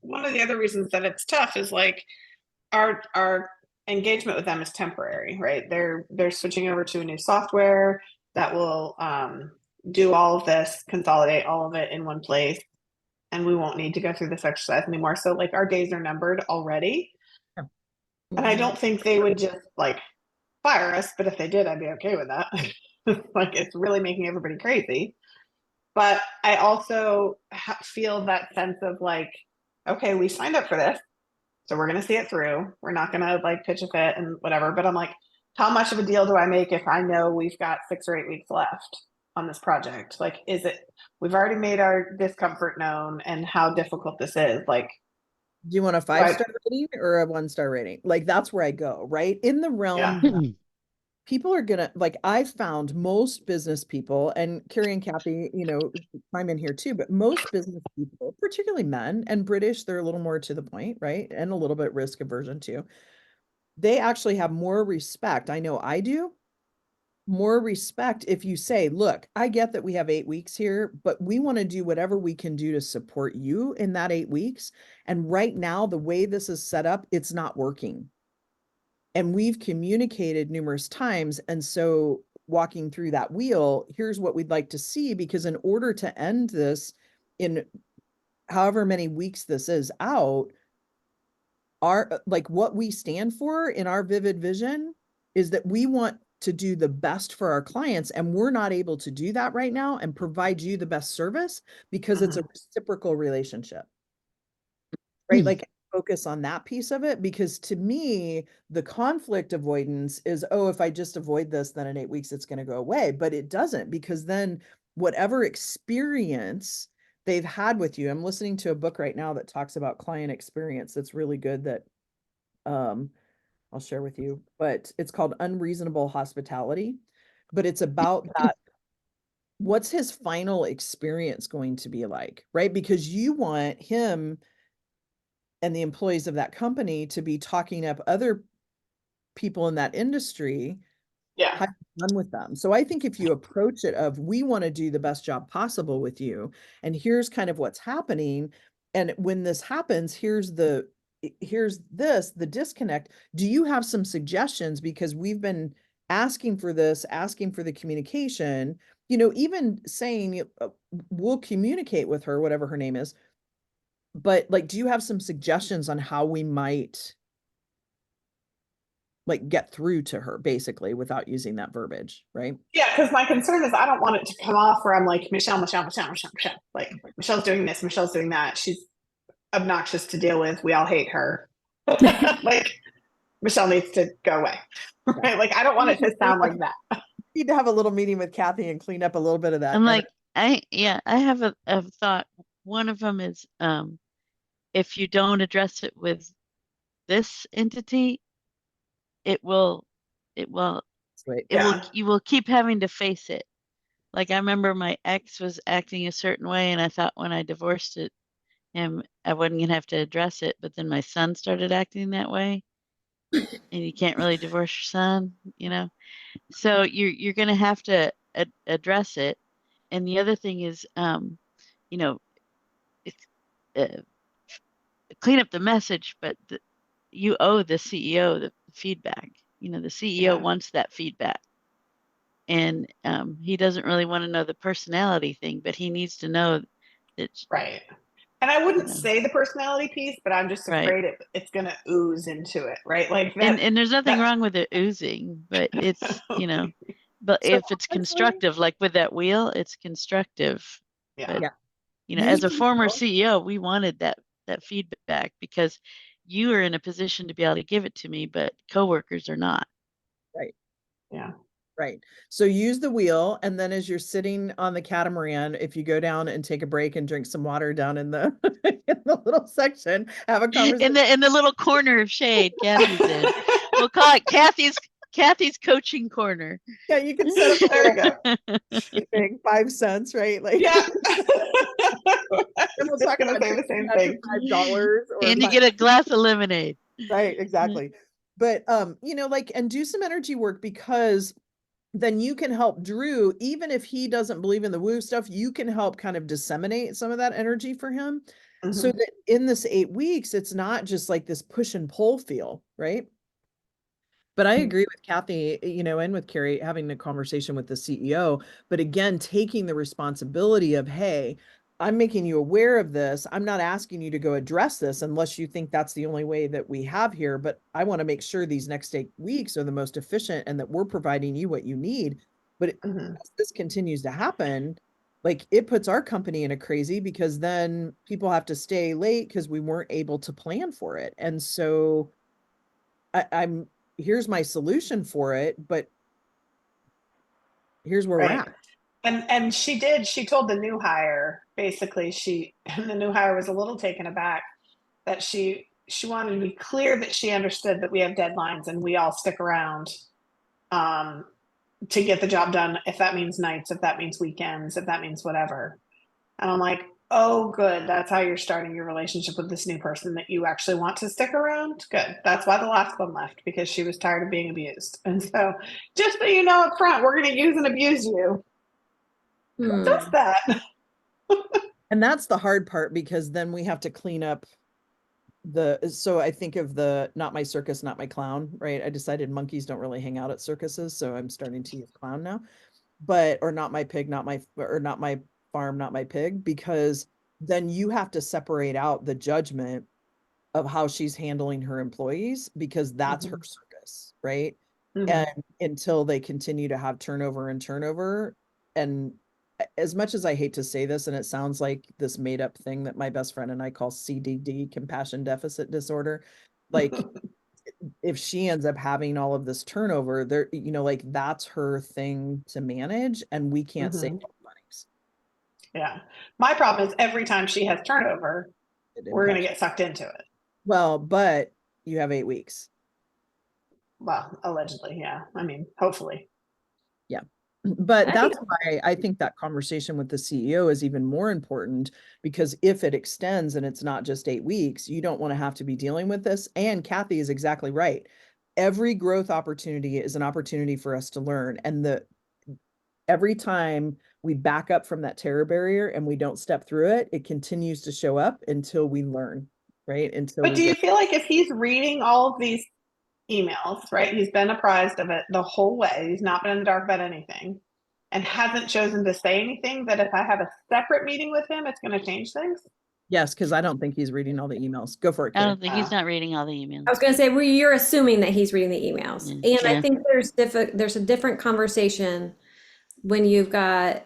one of the other reasons that it's tough is like our engagement with them is temporary, right? They're switching over to a new software that will do all of this, consolidate all of it in one place, and we won't need to go through this exercise anymore. So like our days are numbered already. And I don't think they would just like fire us, but if they did, I'd be okay with that. Like it's really making everybody crazy. But I also feel that sense of like, okay, we signed up for this, so we're going to see it through. We're not going to like pitch a fit and whatever. But I'm like, how much of a deal do I make if I know we've got 6 or 8 weeks left on this project? Like, is it, we've already made our discomfort known and how difficult this is. Like, Do you want a Right. 5-star rating or a 1-star rating? Like that's where I go, right? In the realm Yeah. that people are gonna, like, I found most business people, and Carrie and Kathy, you know, chime in here too, but most business people, particularly men and British, they're a little more to the point, right? And a little bit risk aversion too. They actually have more respect. I know I do. More respect if you say, look, I get that we have 8 weeks here, but we want to do whatever we can do to support you in that 8 weeks. And right now, the way this is set up, it's not working. And we've communicated numerous times. And so walking through that wheel, here's what we'd like to see, because in order to end this in however many weeks this is out, our, like, what we stand for in our vivid vision is that we want to do the best for our clients, and we're not able to do that right now and provide you the best service because it's a reciprocal relationship. Right? Like, focus on that piece of it, because to me, the conflict avoidance is, oh, if I just avoid this, then in 8 weeks it's going to go away. But it doesn't, because then whatever experience they've had with you, I'm listening to a book right now that talks about client experience. That's really good, that I'll share with you, but it's called Unreasonable Hospitality. But it's about that. What's his final experience going to be like, right? Because you want him and the employees of that company to be talking up other people in that industry, Yeah. have fun with them. So I think if you approach it of, we want to do the best job possible with you, and here's kind of what's happening, and when this happens, here's the disconnect. Do you have some suggestions? Because we've been asking for this, asking for the communication, you know, even saying, we'll communicate with her, whatever her name is. But like, do you have some suggestions on how we might like get through to her, basically, without using that verbiage, right? Yeah, because my concern is I don't want it to come off where I'm like, Michelle. Like, Michelle's doing this, Michelle's doing that. She's obnoxious to deal with. We all hate her. Like, Michelle needs to go away. Right? Like, I don't want it to sound like that. Need to have a little meeting with Kathy and clean up a little bit of that. I'm like, I have a thought. One of them is, if you don't address it with this entity, you will keep having to face it. Like, I remember my ex was acting a certain way, and I thought when I divorced him, I wasn't gonna have to address it, but then my son started acting that way, and you can't really divorce your son, you know? So you're gonna have to address it. And the other thing is, you know, it's, clean up the message, but you owe the CEO the feedback. You know, the CEO wants that feedback. And he doesn't really want to know the personality thing, but he needs to know that. Right. And I wouldn't say the personality piece, but I'm just afraid it's going to ooze into it, right? Like that. And there's nothing wrong with it oozing, but it's, you know, but so if it's constructive, like with that wheel, it's constructive. Yeah. But, you know, as a former CEO, we wanted that feedback, because you are in a position to be able to give it to me, but coworkers are not. Right. Yeah. Right. So use the wheel, and then as you're sitting on the catamaran, if you go down and take a break and drink some water down in the in the little section, have a conversation in the little corner of shade Kathy's in. We'll call it Kathy's coaching corner. Yeah, you can set up there. You go. 5 cents, right? Like, yeah. And we'll talk about the same thing. $5 and you get a glass of lemonade. Right, exactly. But you know, like, and do some energy work, because then you can help Drew, even if he doesn't believe in the woo stuff, you can help kind of disseminate some of that energy for him. So that in this 8 weeks, it's not just like this push and pull feel, right? But I agree with Kathy, you know, and with Carrie, having a conversation with the CEO, but again, taking the responsibility of, hey, I'm making you aware of this. I'm not asking you to go address this unless you think that's the only way that we have here. But I want to make sure these next 8 weeks are the most efficient and that we're providing you what you need. But as this continues to happen, like, it puts our company in a crazy, because then people have to stay late because we weren't able to plan for it. And so I'm here's my solution for it, but here's where we're Right. at. And she told the new hire, basically, the new hire was a little taken aback that she wanted to be clear that she understood that we have deadlines and we all stick around to get the job done, if that means nights, if that means weekends, if that means whatever. And I'm like, oh, good. That's how you're starting your relationship with this new person, that you actually want to stick around. Good. That's why the last one left, because she was tired of being abused. And so just so you know up front, we're going to use and abuse you. Who does that? And that's the hard part, because then we have to clean up so I think of the not my circus, not my clown, right? I decided monkeys don't really hang out at circuses, so I'm starting to use clown now. Or not my pig, not my farm, not my pig, because then you have to separate out the judgment of how she's handling her employees, because that's her circus, right? And until they continue to have turnover, and as much as I hate to say this, and it sounds like this made up thing that my best friend and I call CDD, compassion deficit disorder, like if she ends up having all of this turnover, there, like that's her thing to manage, and we can't say no monies. Yeah. My problem is every time she has turnover, we're going to get sucked into it. Well, but you have 8 weeks. Well, allegedly, yeah. I mean, hopefully. Yeah. But that's why I think that conversation with the CEO is even more important, because if it extends and it's not just 8 weeks, you don't want to have to be dealing with this. And Kathy is exactly right. Every growth opportunity is an opportunity for us to learn. And every time we back up from that terror barrier and we don't step through it, it continues to show up until we learn, right? But do you feel like if he's reading all of these emails, right? He's been apprised of it the whole way. He's not been in the dark about anything and hasn't chosen to say anything, that if I have a separate meeting with him, it's going to change things? Yes, because I don't think he's reading all the emails. Go for it, I Carrie. don't think he's not reading all the emails. I was going to say, you're assuming that he's reading the emails. And Yeah. I think there's a different conversation when you've got,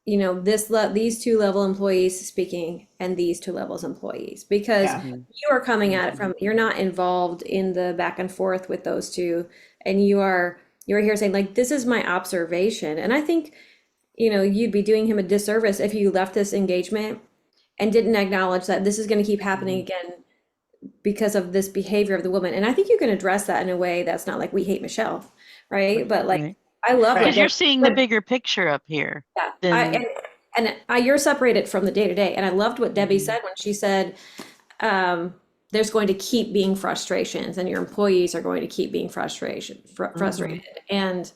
these 2 level employees speaking and these 2 levels employees, because you are coming at it from, you're not involved in the back and forth with those 2, and you're here saying, like, this is my observation. And I think, you'd be doing him a disservice if you left this engagement and didn't acknowledge that this is going to keep happening again because of this behavior of the woman. And I think you can address that in a way that's not like, we hate Michelle, right? But like, I love it. Because you're seeing the bigger picture up here. Yeah, you're separated from the day to day. And I loved what Debbie said when she said, there's going to keep being frustrations, and your employees are going to keep being frustrated. And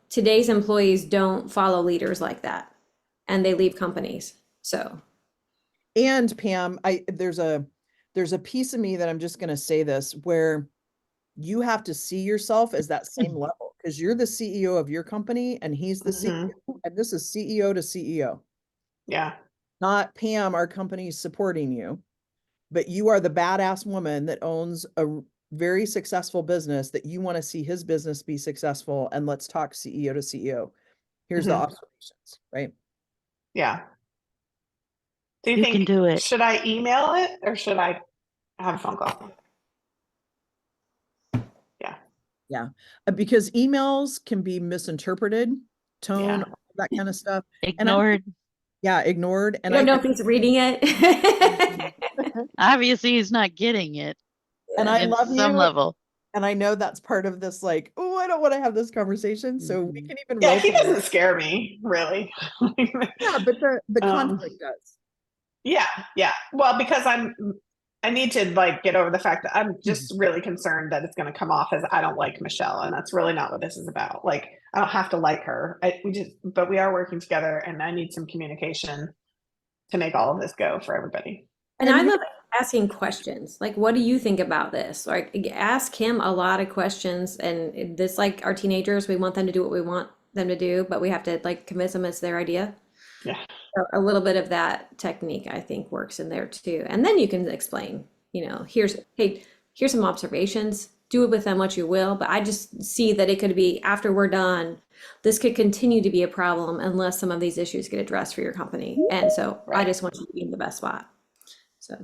today's employees don't follow leaders like that, and they leave companies. So, and Pam, there's a piece of me that I'm just going to say this, where you have to see yourself as that same level, because you're the CEO of your company and he's the CEO, and this is CEO to CEO. Yeah. Not Pam, our company's supporting you, but you are the badass woman that owns a very successful business that you want to see his business be successful. And let's talk CEO to CEO. Here's the observations, right? Yeah. Do you You think, can do it. Should I email it or should I have a phone call? Yeah, because emails can be misinterpreted, tone, all that kind of stuff. Ignored. Ignored. And I don't know if he's reading it. Obviously, he's not getting it. And I love some level. And I know that's part of this, like, oh, I don't want to have this conversation. So we can even. Yeah, he doesn't scare me, really. Yeah, but the conflict does. Yeah. Well, because I need to like get over the fact that I'm just really concerned that it's going to come off as I don't like Michelle, and that's really not what this is about. Like, I don't have to like her. But we are working together, and I need some communication to make all of this go for everybody. And I love asking questions. Like, what do you think about this? Like, ask him a lot of questions. And this, like, our teenagers, we want them to do what we want them to do, but we have to like convince them it's their idea. Yeah. So a little bit of that technique, I think, works in there too. And then you can explain, here's some observations, do it with them what you will. But I just see that it could be, after we're done, this could continue to be a problem unless some of these issues get addressed for your company. And so I just want you to be in the best spot. So.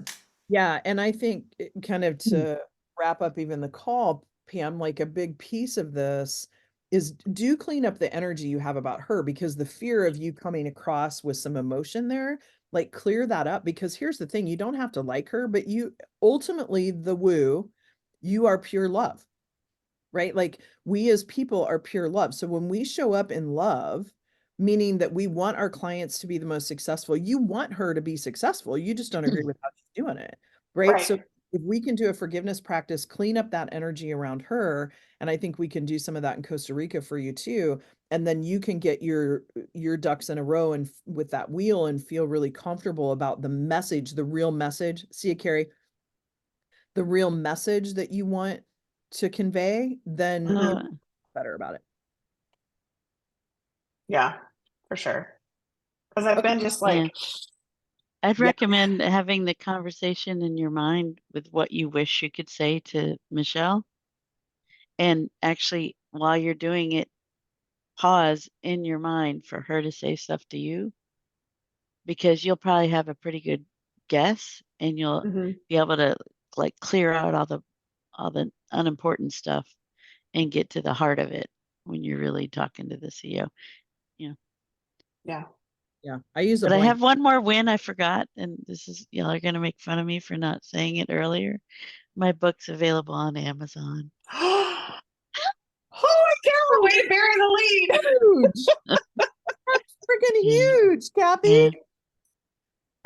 Yeah. And I think kind of to wrap up even the call, Pam, like a big piece of this is do clean up the energy you have about her, because the fear of you coming across with some emotion there, like clear that up. Because here's the thing, you don't have to like her, but you ultimately, the woo, you are pure love, right? Like we as people are pure love. So when we show up in love, meaning that we want our clients to be the most successful, you want her to be successful. You just don't agree with how she's doing it, right? So Right. if we can do a forgiveness practice, clean up that energy around her, and I think we can do some of that in Costa Rica for you too, and then you can get your ducks in a row and with that wheel and feel really comfortable about the message, the real message. See it, Carrie? The real message that you want to convey, then you'll Uh, feel better about it. Yeah, for sure. Because I've Okay. been just yeah. like, I'd Yeah. recommend having the conversation in your mind with what you wish you could say to Michelle. And actually, while you're doing it, pause in your mind for her to say stuff to you, because you'll probably have a pretty good guess and you'll mhm. be able to like clear out all the unimportant stuff and get to the heart of it when you're really talking to the CEO. Yeah. Yeah. I use a But I blank. have one more win I forgot, and this is, y'all are gonna make fun of me for not saying it earlier. My book's available on Amazon. Holy cow, way to bury the lead. Huge. That's freaking Yeah. huge, Kathy. Yeah.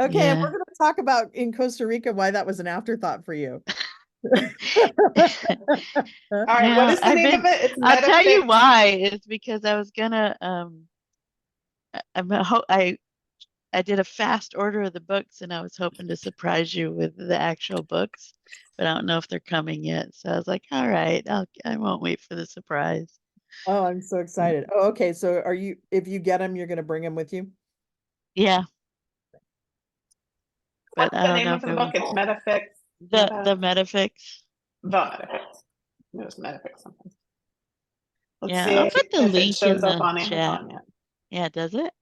Okay, and Yeah. we're going to talk about in Costa Rica why that was an afterthought for you. All right, what No, is the name of it? It's I'll tell you Metafix. why. It's because I was gonna I did a fast order of the books and I was hoping to surprise you with the actual books, but I don't know if they're coming yet. So I was like, all right, I won't wait for the surprise. Oh, I'm so excited. Oh, okay. So if you get them, you're going to bring them with you? Yeah, but What's I the don't name know of if the it book? was It's Metafix. the Metafix. The Metafix. It was Metafix something. Let's Yeah, see I'll put the if it link in shows up the on chat. Amazon yet. Yeah, does it?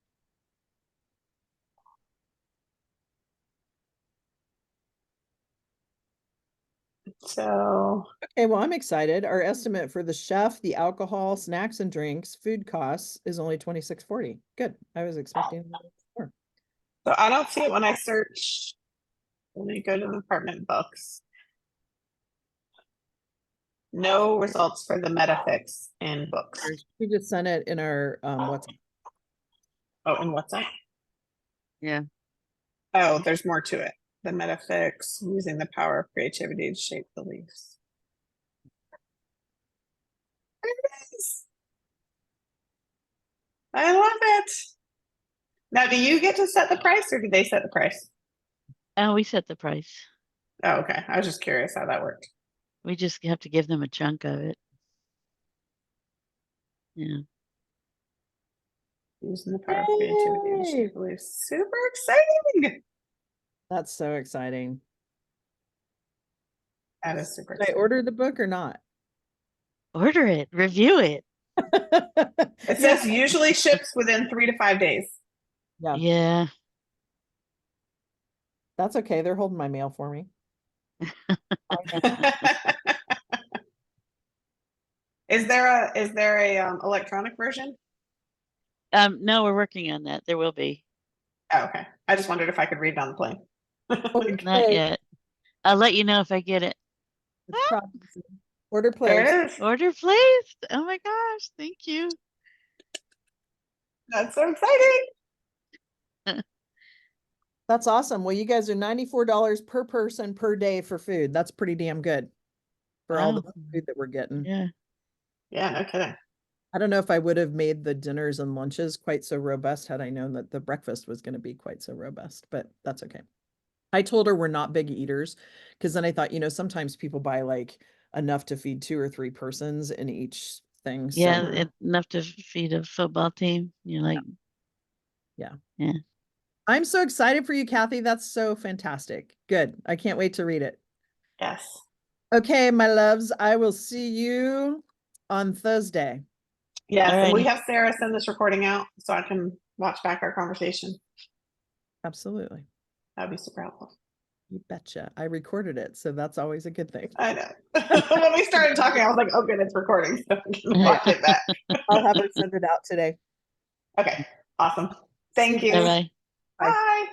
So Okay, well, I'm excited. Our estimate for the chef, the alcohol, snacks and drinks, food costs is only $26.40. Good. I was expecting more. So I don't see it when I search. Let me go to the apartment books. No results for the Metafix in books. She just sent it in our WhatsApp. Oh, and what's that? Yeah. Oh, there's more to it. The Metafix, using the power of creativity to shape beliefs. There it is. I love it. Now, do you get to set the price or do they set the price? Oh, we set the price. Oh, okay. I was just curious how that worked. We just have to give them a chunk of it. Yeah. Using the power of creativity to Yay! shape beliefs. Super exciting. That's so exciting. That is super Did I exciting. order the book or not? Order it, review it. It says usually ships within 3 to 5 days. Yeah, Yeah. that's okay. They're holding my mail for me. Is there a electronic version? No, we're working on that. There will be. Oh, okay. I just wondered if I could read it on the plane. Not Okay. yet. I'll let you know if I get it. It's processing. Order There placed. it is. Order placed. Oh my gosh, thank you. That's so exciting. That's awesome. Well, you guys are $94 per person per day for food. That's pretty damn good for all the Wow. food that we're getting. Yeah. Yeah, no kidding. I don't know if I would have made the dinners and lunches quite so robust had I known that the breakfast was going to be quite so robust, but that's okay. I told her we're not big eaters because then I thought, sometimes people buy like enough to feed 2 or 3 persons in each thing. So Yeah, enough to feed a football team. You're like, yeah. yeah. I'm so excited for you, Kathy. That's so fantastic. Good. I can't wait to read it. Yes. Okay, my loves, I will see you on Thursday. Yes. And we Alrighty. have Sarah send this recording out so I can watch back our conversation. Absolutely. That'd be super helpful. You betcha. I recorded it, so that's always a good thing. I know. When we started talking, I was like, oh, good, it's recording. So we can watch it back. I'll have her send it out today. Okay, awesome. Thank you. Bye-bye. Bye. Bye.